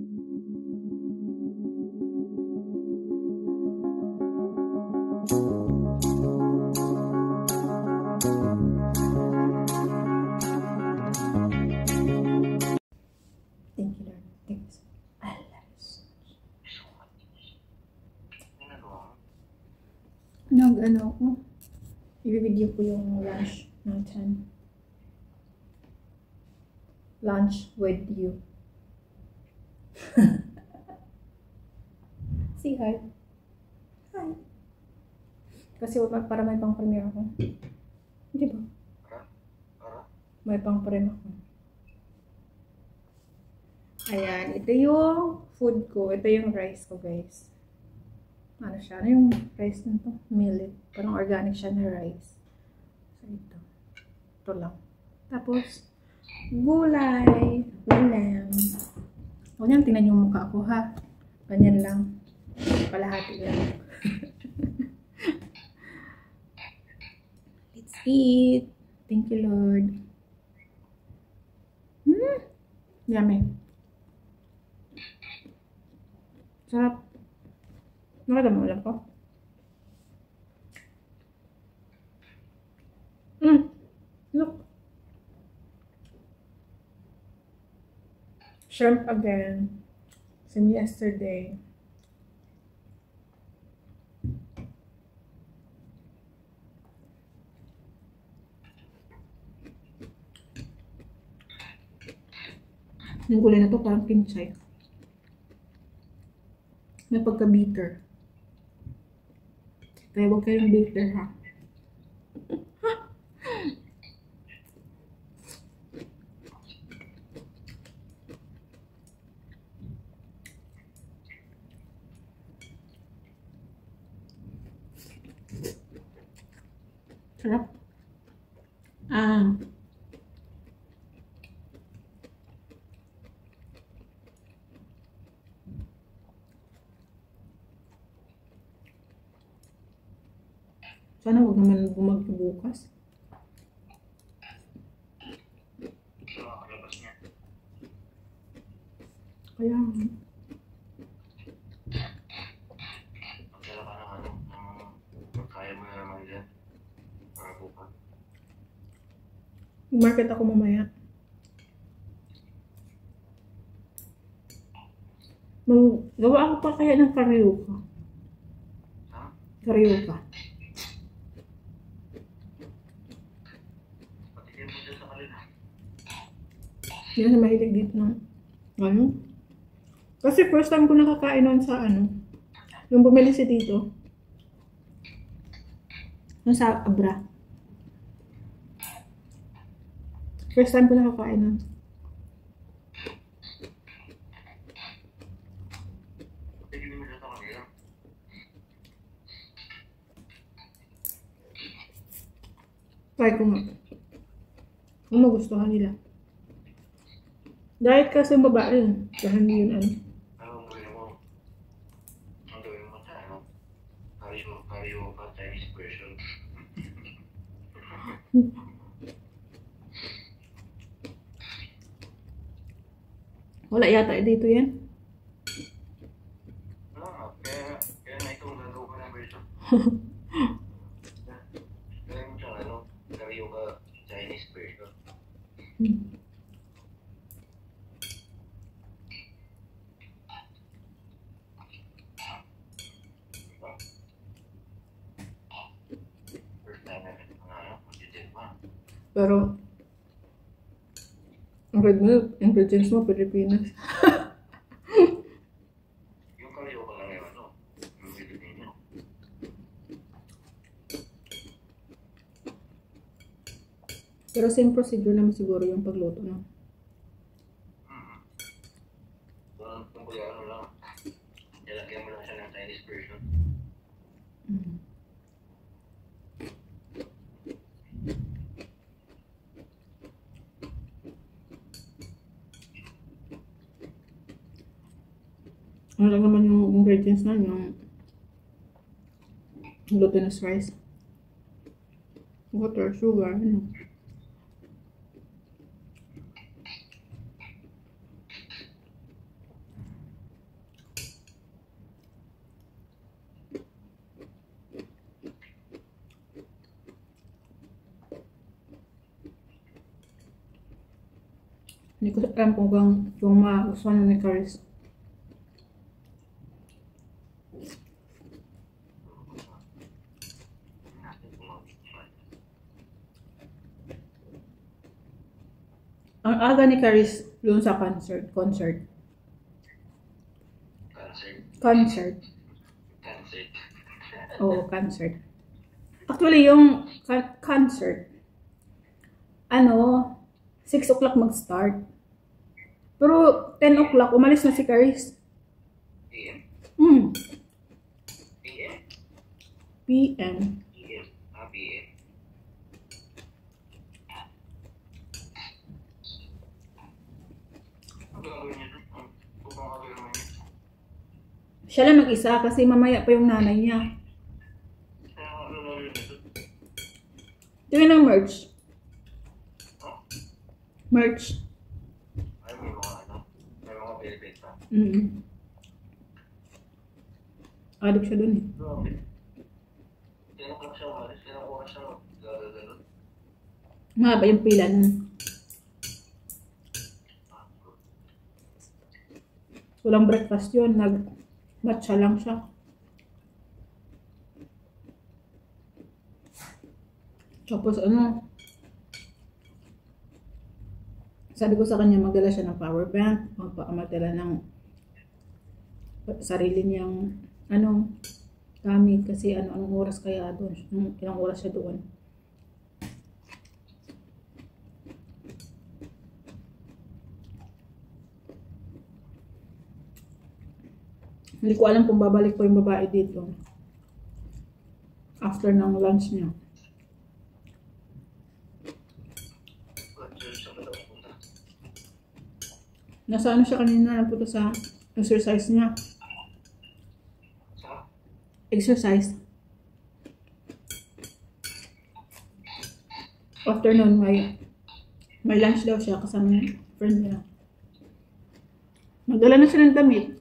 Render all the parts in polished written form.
Thank you, Lord. Thank you. I love you so much. Ano ako? I-video ko yung lunch natin. Lunch with you. Say hi. Hi. Kasi para may pang-premiere ako. Di ba? May pang-premiere ako. Ayan. Ito yung food ko. Ito yung rice ko, guys. Ano siya? Ano yung rice na to? Millet. Parang organic siya na rice. So, ito. Ito lang. Tapos, gulay. Ulam. Huwag niyang tingnan yung mukha ko, ha? Ganyan lang. Palahati lang. Let's eat. Thank you, Lord. Yummy. Sarap. Nakita mo ulam ko? Look. Shrimp again. Same yesterday. Yung gulay na to parang pinchay. May pagka-bitter. Kaya huwag kayong bitter, ha? Sarap. Sana huwag naman bumagyo bukas. Kaya market ako mamaya. Gawa ako pa kaya ng karyoka. Karyoka. Hindi na mahilig dito ng ano. Kasi first time ko nakakain nun sa ano. Yung bumili si Tito. Yung sa Abra. First time ko nakakain nun. Try ko nga. Kung magustuhan nila. Diet kasi yung babae yun. Kaya hindi yun ano. Anong gawin mo? Ang gawin mo sa ano? Karyo ka Chinese version. Wala yata dito yan. Kaya na itong gagawa ko ng version. Gawin mo siyang ano? Karyo ka Chinese version. Pero ang ingredients mo Pilipinas. Yung karyo ka lang yung ano? Yung Filipino. Pero same procedure naman siguro yung pagluto, no? Kung kaya ano lang, nilagyan mo lang siya ng Chinese version. Ano lang naman yung ingredients na yung glutinous rice. Water, sugar, ano. Hindi ko alam kung yung magustuhan ni Caris. Ang aga ni Caris doon sa concert. Concert. Oo, concert. Actually, yung concert, 6 o'clock mag-start. Pero 10 o'clock, umalis na si Caris. PM? PM? PM. PM. PM. Ang gagawin niya doon? Kung gagawin naman niya? Siya lang mag-isa kasi mamaya pa yung nanay niya. Ano na rin ito? Tingnan ng merch. Merch. Ay, may mga benefit pa. Adik siya dun eh. Grabe. Tinaklang siya umalis, tinaklang siya gagano'n. Mahaba yung pila nun. Walang breakfast yun. Nag-matcha lang siya. Tapos sabi ko sa kanya magdala siya ng power bank, magdala ng sarili niyang gamit kasi anong oras kaya doon, ilang oras siya doon. Hindi ko alam kung babalik po yung babae dito after ng lunch niya. Nasa siya kanina, nagpunta sa exercise niya. Exercise. After nun, may lunch daw siya kasama ng friend niya. Magdala na siya ng damit.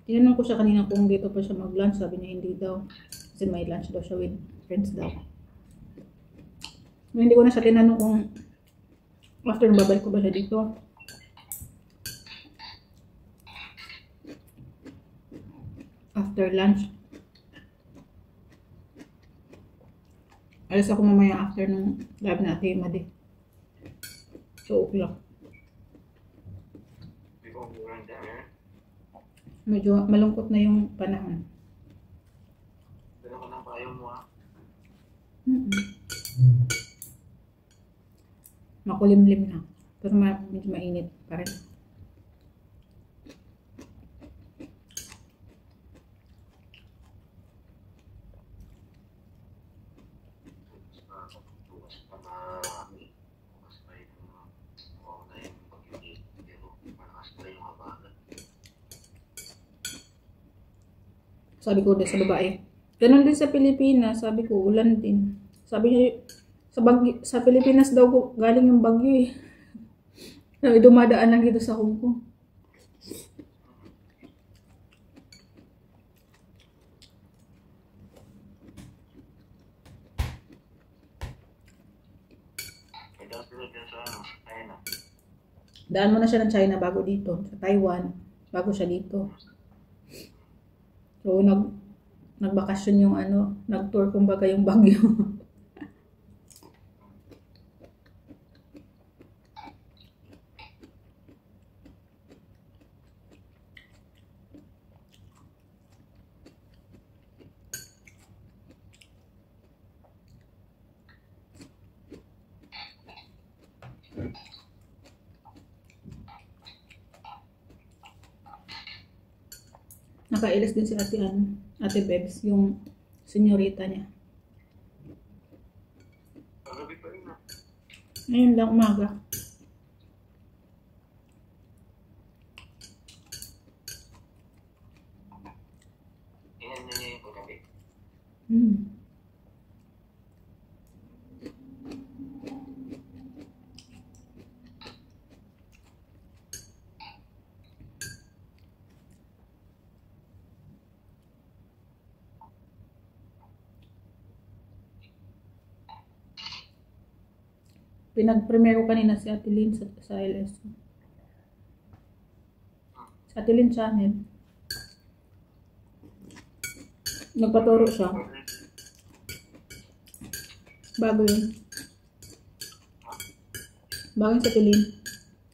Tinanong ko siya kanina kung dito pa siya mag-lunch. Sabi niya hindi daw. Kasi may lunch daw siya with friends daw. Hindi ko na siya tinanong kung after babalik ko ba siya dito. After lunch. Alis ako mamaya after ng lab na Ate Madi. 2 o'clock. Medyo malungkot na yung panahon. Dala ko ng payo mo ha. Makulimlim na. Pero medyo mainit pa rin. Sabi ko din sa babae. Ganon din sa Pilipinas. Sabi ko, ulan din. Sabi niya, sa Pilipinas daw galing yung bagyo eh. Dumadaan lang dito sa Hong Kong. Daan mo na siya ng China bago dito. Sa Taiwan. Bago siya dito. So, nagbakasyon yung nag-tour kumbaga yung bagyo. Nakailis din si Ate Bebs, yung senyorita niya. Pagabi pa rin na. Ngayon lang umaga. Inan niya yung pagabi. Pinag-premiere ko kanina si Ate Lynn sa LS. Sa Ate Lynn channel. Nagpaturo siya. Bago yun. Bago yun sa Ate Lynn.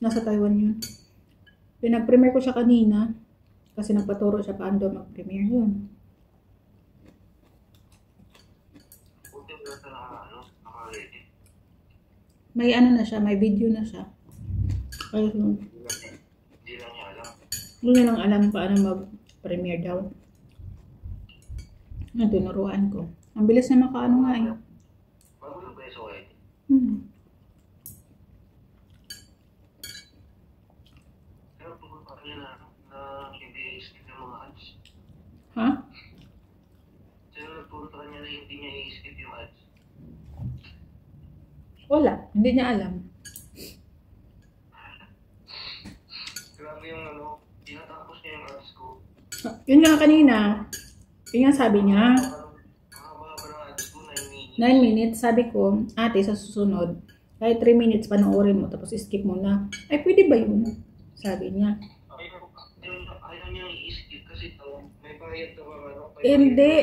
Nasa Taiwan yun. Pinag-premiere ko siya kanina. Kasi nagpaturo siya paano mag-premiere yun. May ano na siya, may video na siya. Kaya Hindi lang niya alam. hindi niya lang alam paano mag-premiere daw. Tinuruan ko. Ang bilis na makaano nga eh. Bago lang ba yung SOI? Pero tungkol pa rin na hindi i-skip yung mga ads. Ha? Pero nagturo sa kanya na hindi niya i-skip yung ads. Wala. Hindi niya alam. Grabe yung tinatapos niya yung ads ko. Yun nga kanina. Yun nga sabi niya. Mahaba pa ng ads ko, 9 minutes. 9 minutes. Sabi ko, ate, sa susunod, kahit 3 minutes panoorin mo, tapos skip mo na. Ay, pwede ba yun? Sabi niya. Ayaw niya i-skip kasi may bayad na ba? Hindi.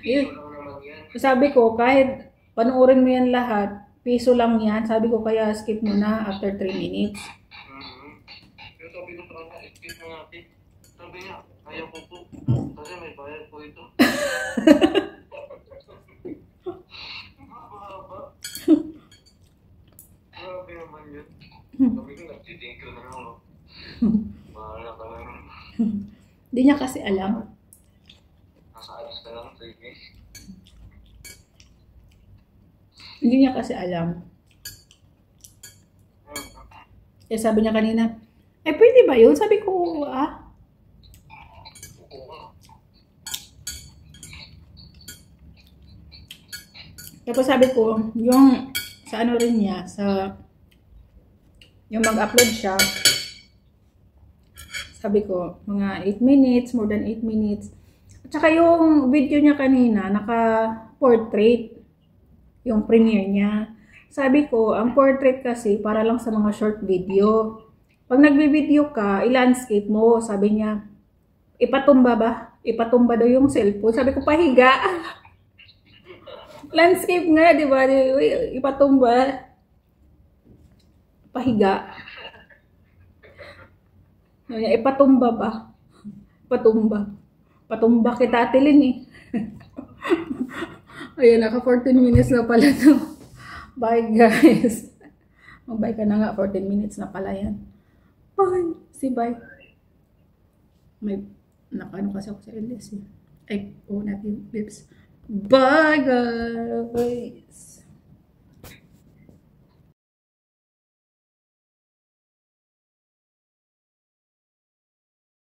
Piso lang naman yan. Sabi ko, kahit panoorin mo yan lahat, piso lang yan. Sabi ko, kaya skip mo na after 3 minutes. Pero sabi ko sa kanya, skip mo natin. Sabi niya, ayaw ko po. Kasi may bayad po ito. Mahaba. Grabe naman yun. Sabi ko, nagtiting ko na lang. Bahala ka lang. Hindi niya kasi alam. Nasa ads ka lang, sige. Hindi niya kasi alam. Eh, sabi niya kanina, pwede ba yun? Sabi ko, Tapos sabi ko, yung sa ano rin niya, yung mag-upload siya, sabi ko, mga 8 minutes, more than 8 minutes. At saka yung video niya kanina, naka-portrait, yung premiere niya. Sabi ko, ang portrait kasi para lang sa mga short video. Pag nagbi-video ka, i-landscape mo. Sabi niya, ipatumba ba? Ipatumba daw yung cellphone. Sabi ko, pahiga. Landscape nga, di ba? Ipatumba. Pahiga. Ipatumba ba? Patumba. Patumba kita atilin eh. Ayun, naka 14 minutes na pala to. Bye guys. Mag-bye ka na nga, 14 minutes na pala yan. Bye. Bye. May, nakaano kasi ako sa LS eh. Ay, natin lips. Bye guys.